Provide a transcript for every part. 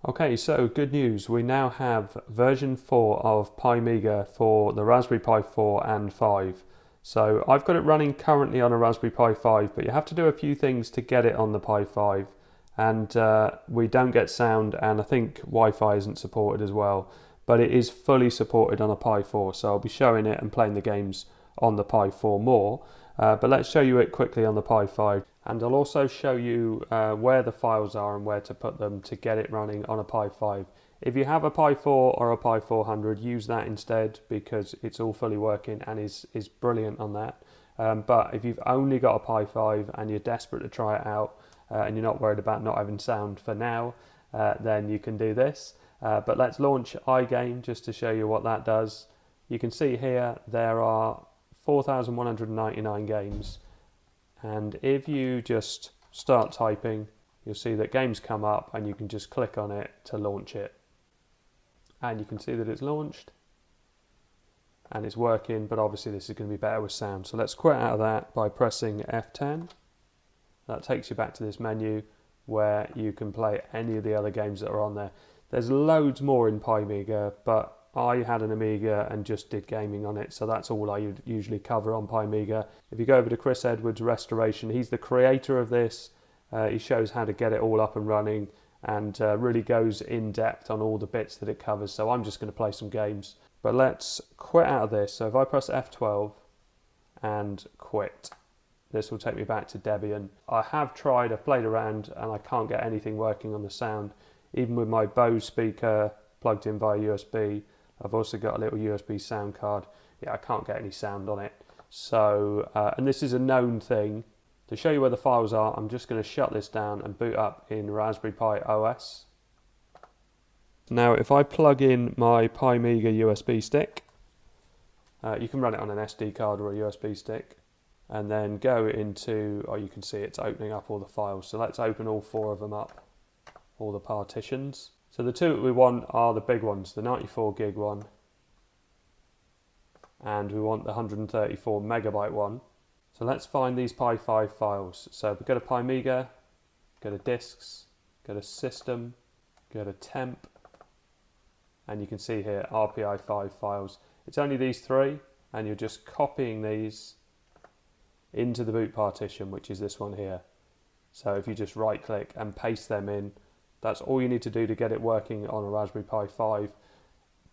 Okay, so good news. We now have version 4 of Pimiga for the Raspberry Pi 4 and 5. So I've got it running currently on a Raspberry Pi 5, but you have to do a few things to get it on the Pi 5. And we don't get sound, and I think Wi-Fi isn't supported as well. But it is fully supported on a Pi 4, so I'll be showing it and playing the games on the Pi 4 more. But let's show you it quickly on the Pi 5. And I'll also show you where the files are and where to put them to get it running on a Pi 5. If you have a Pi 4 or a Pi 400, use that instead because it's all fully working and is brilliant on that. But if you've only got a Pi 5 and you're desperate to try it out and you're not worried about not having sound for now, then you can do this. But let's launch iGame just to show you what that does. You can see here there are 4,199 games. And if you just start typing, you'll see that games come up and you can just click on it to launch it. And you can see that it's launched and it's working, but obviously this is going to be better with sound. So let's quit out of that by pressing F10. That takes you back to this menu where you can play any of the other games that are on there. There's loads more in Pimiga, but I had an Amiga and just did gaming on it, so that's all I usually cover on Pimiga. If you go over to Chris Edwards Restoration, he's the creator of this. He shows how to get it all up and running and really goes in depth on all the bits that it covers. So I'm just going to play some games. But let's quit out of this. So if I press F12 and quit, this will take me back to Debian. I've played around and I can't get anything working on the sound. Even with my Bose speaker plugged in via USB, I've also got a little USB sound card. Yeah, I can't get any sound on it. So, and this is a known thing. To show you where the files are, I'm just going to shut this down and boot up in Raspberry Pi OS. Now, if I plug in my Pimiga USB stick, you can run it on an SD card or a USB stick, and then go into, you can see it's opening up all the files. So let's open all 4 of them up, all the partitions. So the 2 that we want are the big ones, the 94 gig one, and we want the 134 megabyte one. So let's find these Pi 5 files. So we go to Pimiga, go to disks, go to system, go to temp, and you can see here RPI 5 files. It's only these 3, and you're just copying these into the boot partition, which is this one here. So if you just right click and paste them in, that's all you need to do to get it working on a Raspberry Pi 5,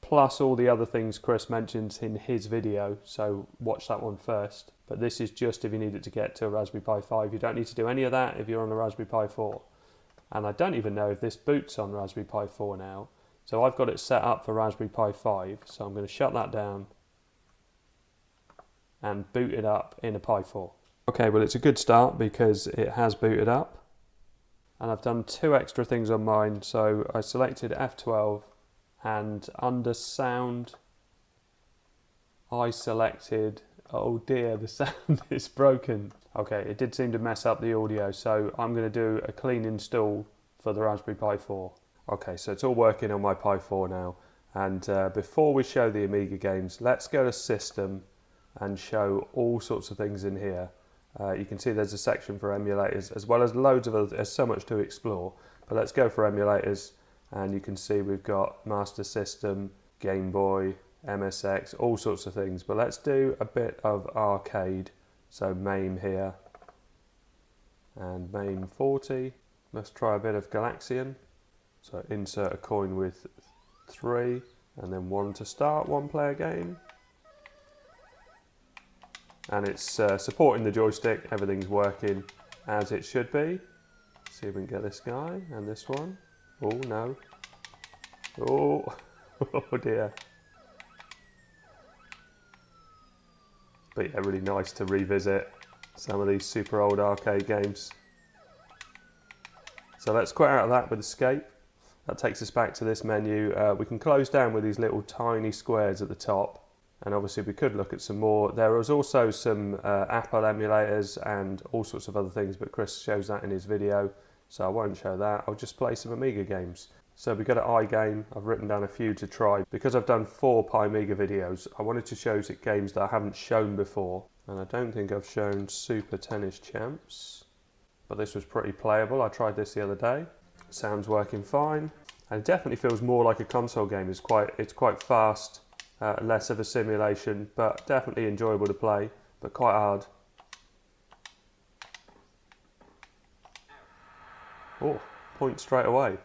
plus all the other things Chris mentions in his video, so watch that one first. But this is just if you need it to get to a Raspberry Pi 5. You don't need to do any of that if you're on a Raspberry Pi 4. And I don't even know if this boots on Raspberry Pi 4 now. So I've got it set up for Raspberry Pi 5, so I'm going to shut that down and boot it up in a Pi 4. Okay, well it's a good start because it has booted up. And I've done 2 extra things on mine. So I selected F12 and under sound I selected, oh dear, the sound is broken. Okay, it did seem to mess up the audio, so I'm going to do a clean install for the Raspberry Pi 4. Okay, so it's all working on my Pi 4 now. And before we show the Amiga games, let's go to System and show all sorts of things in here. You can see there's a section for emulators as well as loads of other, there's so much to explore. But let's go for emulators, and you can see we've got Master System, Game Boy, MSX, all sorts of things. But let's do a bit of arcade. So MAME here and MAME 40. Let's try a bit of Galaxian. So insert a coin with 3 and then 1 to start, 1 player game. And it's supporting the joystick, everything's working as it should be. See if we can get this guy and this one. Oh no. Oh, oh dear. But yeah, really nice to revisit some of these super old arcade games. So let's quit out of that with escape. That takes us back to this menu. We can close down with these little tiny squares at the top. And obviously we could look at some more. There was also some Apple emulators and all sorts of other things, but Chris shows that in his video, so I won't show that. I'll just play some Amiga games. So we go to iGame. I've written down a few to try. Because I've done 4 Pimiga videos, I wanted to show games that I haven't shown before. And I don't think I've shown Super Tennis Champs, but this was pretty playable. I tried this the other day. Sound's working fine. And it definitely feels more like a console game. It's quite fast, less of a simulation, but definitely enjoyable to play, but quite hard. Oh, point straight away,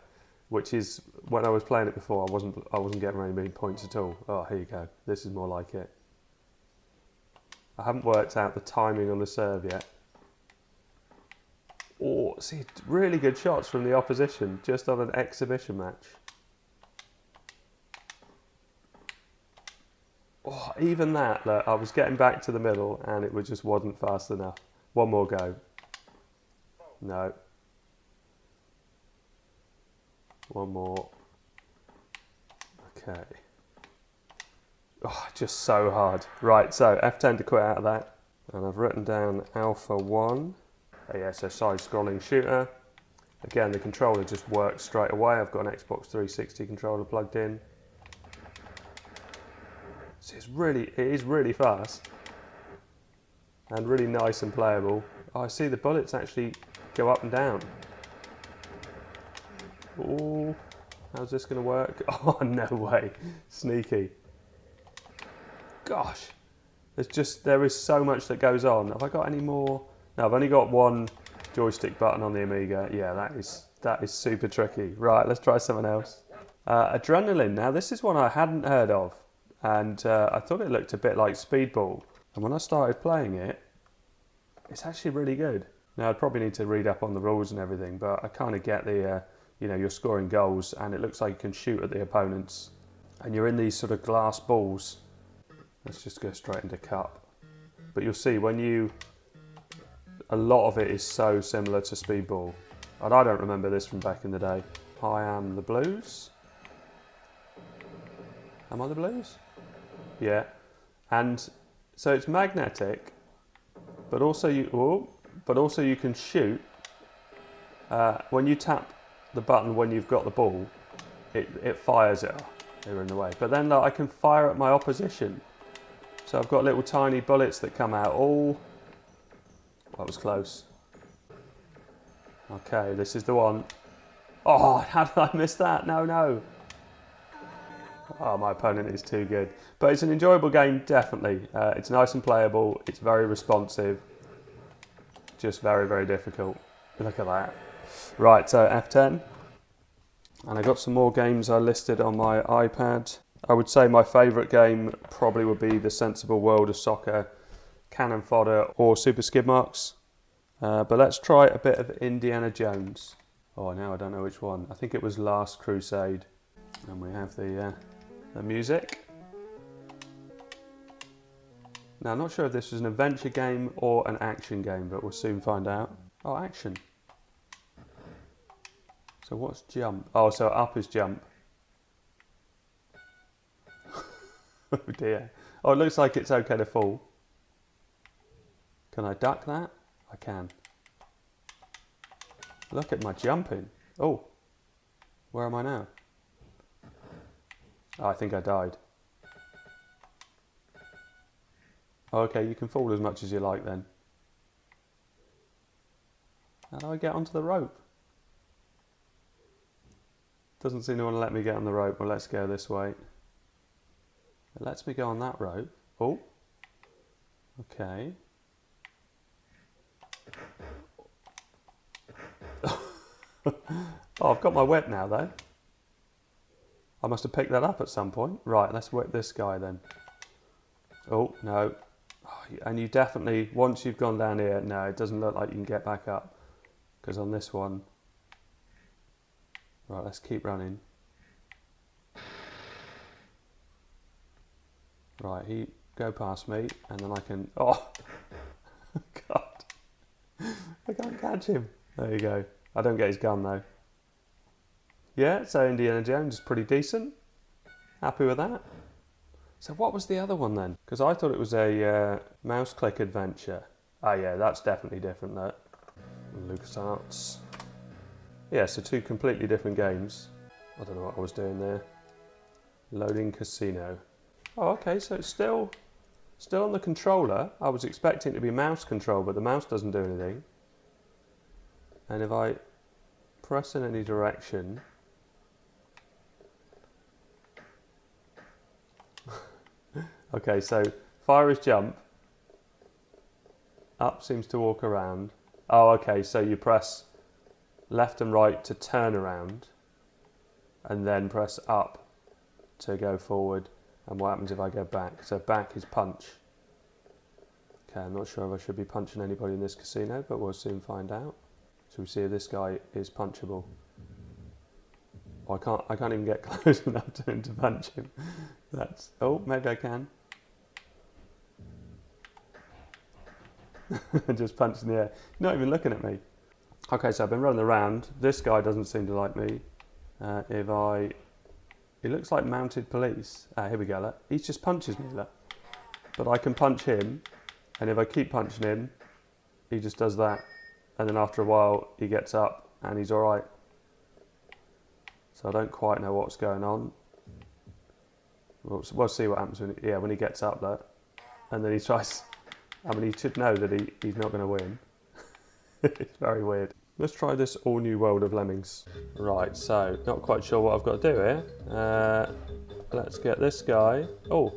which is when I was playing it before, I wasn't getting very many points at all. Oh, here you go. This is more like it. I haven't worked out the timing on the serve yet. Oh, see, really good shots from the opposition just on an exhibition match. Oh, even that, look, I was getting back to the middle and it just wasn't fast enough. One more go. No. One more. Okay. Oh, just so hard. Right, so F10 to quit out of that. And I've written down Alpha 1. Oh yeah, so Sidescrolling Shooter. Again, the controller just works straight away. I've got an Xbox 360 controller plugged in. So it is really fast. And really nice and playable. Oh, I see the bullets actually go up and down. Oh, how's this going to work? Oh, no way. Sneaky. Gosh. There is so much that goes on. Have I got any more? No, I've only got one joystick button on the Amiga. Yeah, that is super tricky. Right, let's try something else. Adrenaline. Now, this is one I hadn't heard of. And I thought it looked a bit like Speedball. And when I started playing it, it's actually really good. Now, I'd probably need to read up on the rules and everything, but I kind of get the, you're scoring goals and it looks like you can shoot at the opponents. And you're in these sort of glass balls. Let's just go straight into cup. But you'll see a lot of it is so similar to Speedball. And I don't remember this from back in the day. I am the Blues. Am I the Blues? Yeah. And so it's magnetic, but also you can shoot. When you tap the button when you've got the ball, it fires it. They were in the way. But then I can fire at my opposition. So I've got little tiny bullets that come out. Oh, that was close. Okay, this is the one. Oh, how did I miss that? No. Oh, my opponent is too good. But it's an enjoyable game, definitely. It's nice and playable. It's very responsive. Just very, very difficult. Look at that. Right, so F10. And I got some more games I listed on my iPad. I would say my favourite game probably would be The Sensible World of Soccer, Cannon Fodder, or Super Skidmarks. But let's try a bit of Indiana Jones. Oh, now I don't know which one. I think it was Last Crusade. And we have the music. Now, I'm not sure if this was an adventure game or an action game, but we'll soon find out. Oh, action. So what's jump? Oh, so up is jump. Oh dear. Oh, it looks like it's okay to fall. Can I duck that? I can. Look at my jumping. Oh, where am I now? Oh, I think I died. Oh, okay, you can fall as much as you like then. How do I get onto the rope? Doesn't seem to want to let me get on the rope. Well, let's go this way. It lets me go on that rope. Oh, okay. Oh, I've got my whip now though. I must have picked that up at some point. Right, let's whip this guy then. Oh, no. Oh, and you definitely, once you've gone down here, no, it doesn't look like you can get back up. Because on this one... Right, let's keep running. Right, he go past me, and then I can... Oh! God. I can't catch him. There you go. I don't get his gun though. Yeah, so Indiana Jones is pretty decent. Happy with that. So what was the other one then? Because I thought it was a mouse click adventure. Oh yeah, that's definitely different, that. LucasArts. Yeah, so two completely different games. I don't know what I was doing there. Loading Casino. Oh, okay, so it's still on the controller. I was expecting it to be mouse control, but the mouse doesn't do anything. And if I press in any direction, Okay, so fire is jump. Up seems to walk around. Oh, okay, so you press left and right to turn around, and then press up to go forward. And what happens if I go back? So back is punch. Okay, I'm not sure if I should be punching anybody in this casino, but we'll soon find out. So we see if this guy is punchable. Oh, I can't even get close enough to him to punch him. That's, oh, maybe I can. Just punch in the air. Not even looking at me. Okay, so I've been running around. This guy doesn't seem to like me. He looks like mounted police. Here we go, look. He just punches me, look. But I can punch him, and if I keep punching him, he just does that. And then after a while, he gets up, and he's all right. So I don't quite know what's going on. We'll see what happens when he gets up, look. And then he tries... I mean, he should know that he's not going to win. It's very weird. Let's try this all new world of Lemmings. Right, so not quite sure what I've got to do here. Let's get this guy. Oh,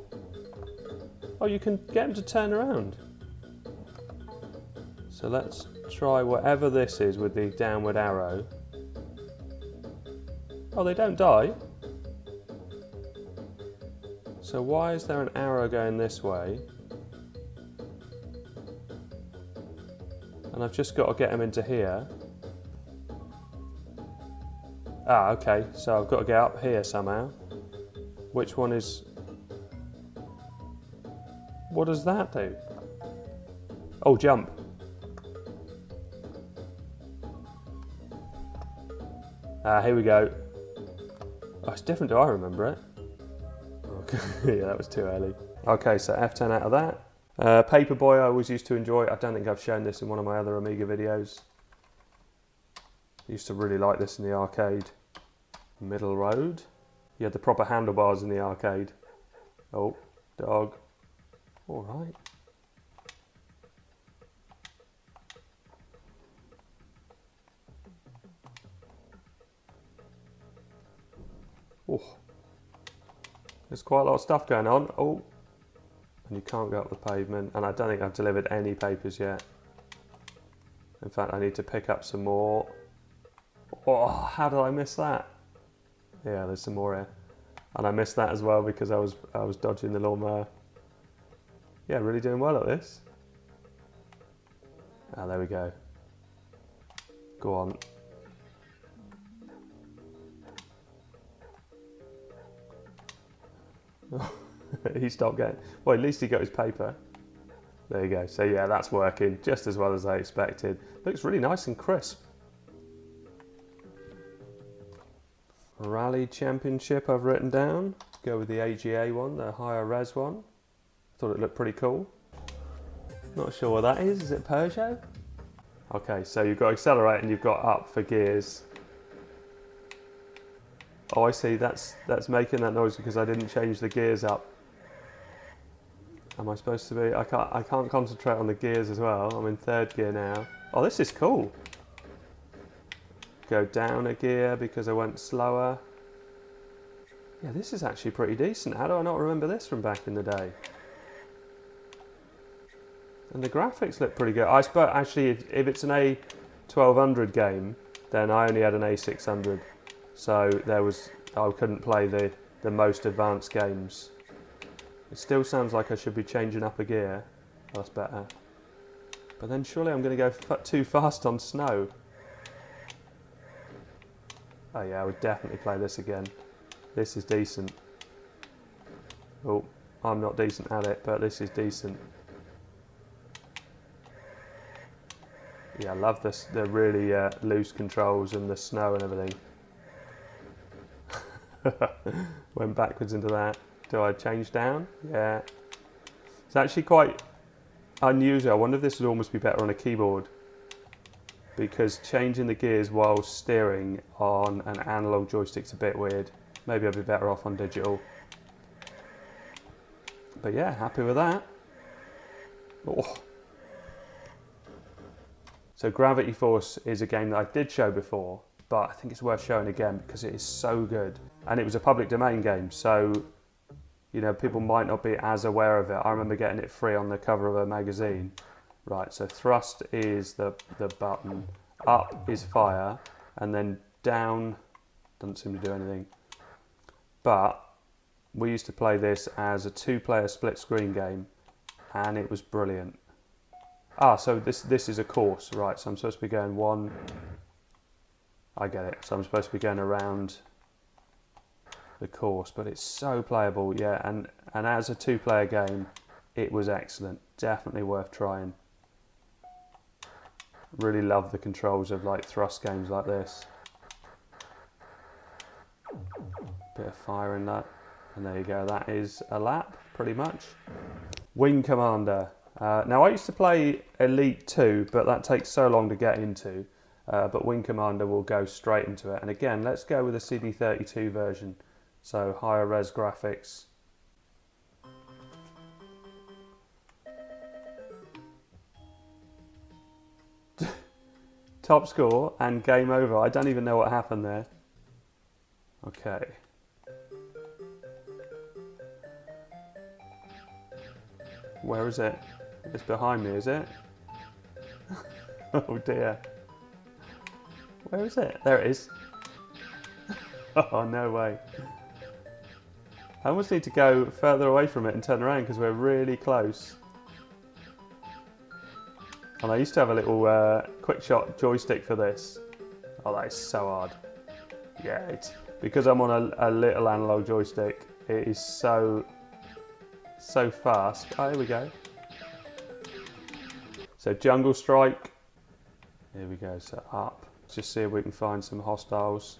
you can get him to turn around. So let's try whatever this is with the downward arrow. Oh, they don't die. So why is there an arrow going this way? And I've just got to get him into here. Ah, okay, so I've got to get up here somehow. Which one is... What does that do? Oh, jump. Ah, here we go. Oh, it's different. Do I remember it? Okay. Yeah, that was too early. Okay, so F10 out of that. Paperboy I always used to enjoy. I don't think I've shown this in one of my other Amiga videos. I used to really like this in the arcade. Middle Road. You had the proper handlebars in the arcade. Oh, dog. All right. Oh. There's quite a lot of stuff going on. Oh. And you can't go up the pavement, and I don't think I've delivered any papers yet. In fact, I need to pick up some more. Oh, how did I miss that? Yeah, there's some more here. And I missed that as well because I was dodging the lawnmower. Yeah, really doing well at this. Ah, there we go. Go on. He stopped getting... Well, at least he got his paper. There you go. So yeah, that's working just as well as I expected. Looks really nice and crisp. Rally Championship I've written down. Go with the AGA one, the higher res one. Thought it looked pretty cool. Not sure what that is. Is it Peugeot? Okay, so you've got accelerate and you've got up for gears. Oh, I see. That's making that noise because I didn't change the gears up. Am I supposed to be? I can't concentrate on the gears as well. I'm in third gear now. Oh, this is cool. Go down a gear because I went slower. Yeah, this is actually pretty decent. How do I not remember this from back in the day? And the graphics look pretty good. I suppose actually if it's an A1200 game, then I only had an A600. So I couldn't play the most advanced games. It still sounds like I should be changing up a gear. That's better. But then surely I'm going to go too fast on snow. Oh yeah, I would definitely play this again. This is decent. Oh, I'm not decent at it, but this is decent. Yeah, I love this, the really loose controls and the snow and everything. Went backwards into that. Do I change down? Yeah. It's actually quite unusual. I wonder if this would almost be better on a keyboard. Because changing the gears while steering on an analog joystick's a bit weird. Maybe I'd be better off on digital. But yeah, happy with that. Oh. So Gravity Force is a game that I did show before, but I think it's worth showing again because it is so good. And it was a public domain game, so you know, people might not be as aware of it. I remember getting it free on the cover of a magazine. Right, so thrust is the button, up is fire, and then down doesn't seem to do anything. But we used to play this as a 2-player split screen game, and it was brilliant. Ah, so this is a course, right? So I'm supposed to be going one. I get it. So I'm supposed to be going around the course, but it's so playable, yeah. And as a 2-player game, it was excellent. Definitely worth trying. Really love the controls of like thrust games like this. Bit of fire in that, and there you go. That is a lap, pretty much. Wing Commander. Now I used to play Elite 2, but that takes so long to get into. But Wing Commander will go straight into it. And again, let's go with the CD32 version. So higher res graphics. Top score and game over. I don't even know what happened there. Okay. Where is it? It's behind me, is it? Oh dear. Where is it? There it is. Oh, no way. I almost need to go further away from it and turn around because we're really close. And I used to have a little quick shot joystick for this. Oh, that is so hard. Yeah, it's because I'm on a little analog joystick. It is so fast. Oh, here we go. So Jungle Strike. Here we go. So up. Let's just see if we can find some hostiles.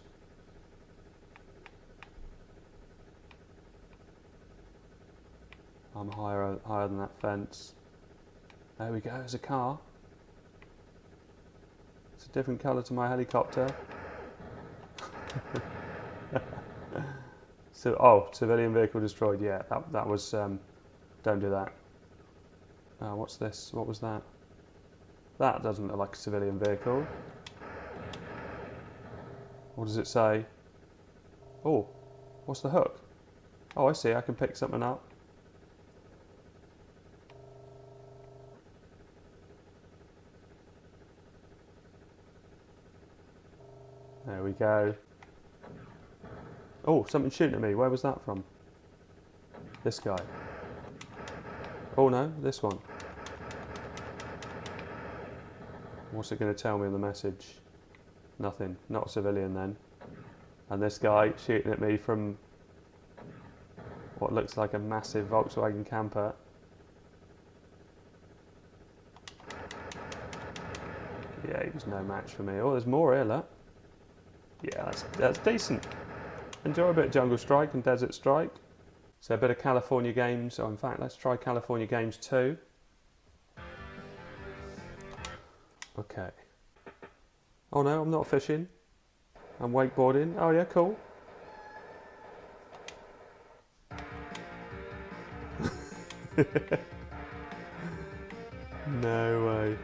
I'm higher than that fence. There we go. There's a car. It's a different colour to my helicopter. So, oh, civilian vehicle destroyed. Yeah, that was. Don't do that. What's this? What was that? That doesn't look like a civilian vehicle. What does it say? Oh, what's the hook? Oh, I see. I can pick something up. There we go. Oh, something shooting at me. Where was that from? This guy. Oh no, this one. What's it going to tell me in the message? Nothing. Not a civilian then. And this guy shooting at me from what looks like a massive Volkswagen camper. Yeah, he was no match for me. Oh, there's more here, look. Yeah, that's decent. Enjoy a bit of Jungle Strike and Desert Strike. So a bit of California Games. Oh, in fact, let's try California Games 2. Okay. Oh no, I'm not fishing. I'm wakeboarding. Oh yeah, cool. No way.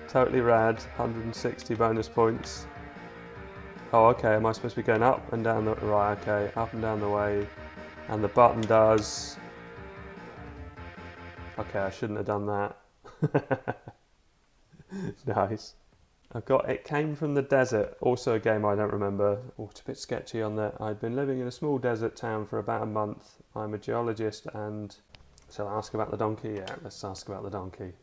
Totally rad. 160 bonus points. Oh, okay. Am I supposed to be going up and down the... Right, okay. Up and down the way. And the button does... Okay, I shouldn't have done that. Nice. I've got It Came from the Desert. Also a game I don't remember. Oh, it's a bit sketchy on that. I'd been living in a small desert town for about a month. I'm a geologist and... Shall I ask about the donkey? Yeah, let's ask about the donkey.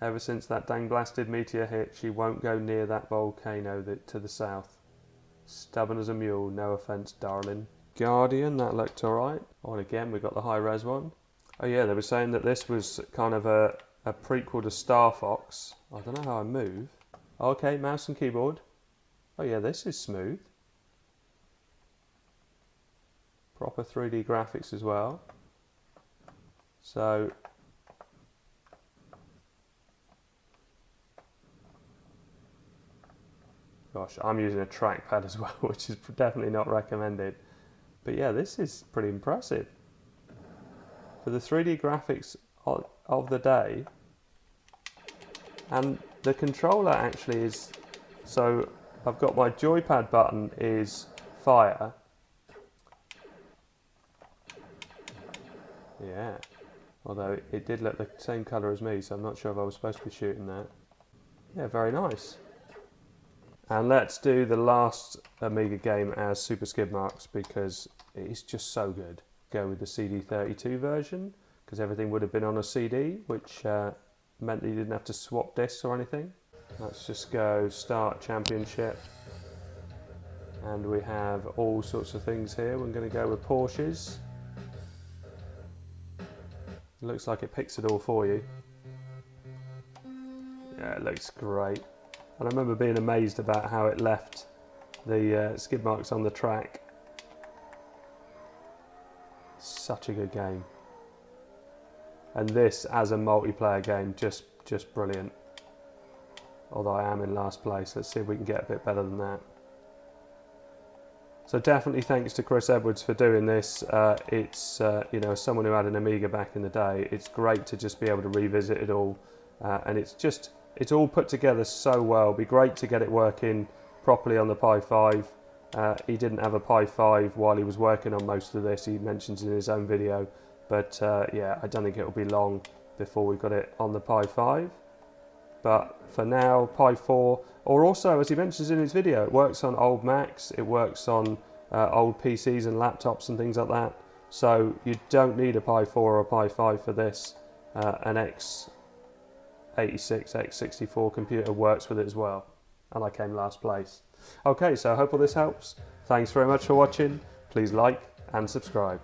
Ever since that dang blasted meteor hit, she won't go near that volcano to the south. Stubborn as a mule, no offence, darling. Guardian, that looked alright. Oh, and again, we got the high-res one. Oh yeah, they were saying that this was kind of a prequel to Star Fox. I don't know how I move. Okay, mouse and keyboard. Oh yeah, this is smooth. Proper 3D graphics as well. So... Gosh, I'm using a trackpad as well, which is definitely not recommended. But yeah, this is pretty impressive. For the 3D graphics of the day. And the controller actually is... So, I've got my joypad button is fire. Yeah. Although it did look the same colour as me, so I'm not sure if I was supposed to be shooting that. Yeah, very nice. And let's do the last Amiga game as Super Skidmarks because it's just so good. Go with the CD32 version because everything would have been on a CD, which meant that you didn't have to swap discs or anything. Let's just go start championship. And we have all sorts of things here. We're going to go with Porsches. It looks like it picks it all for you. Yeah, it looks great. And I remember being amazed about how it left the skid marks on the track. Such a good game. And this as a multiplayer game, just brilliant. Although I am in last place, let's see if we can get a bit better than that. So definitely thanks to Chris Edwards for doing this. It's you know, as someone who had an Amiga back in the day, it's great to just be able to revisit it all, and it's all put together so well. It'd be great to get it working properly on the Pi 5. He didn't have a Pi 5 while he was working on most of this. He mentions in his own video, but yeah, I don't think it'll be long before we've got it on the Pi 5. But for now, Pi 4, or also, as he mentions in his video, it works on old Macs, it works on old PCs and laptops and things like that. So you don't need a Pi 4 or a Pi 5 for this. An x86, x64 computer works with it as well. And I came last place. Okay, so I hope all this helps. Thanks very much for watching. Please like and subscribe.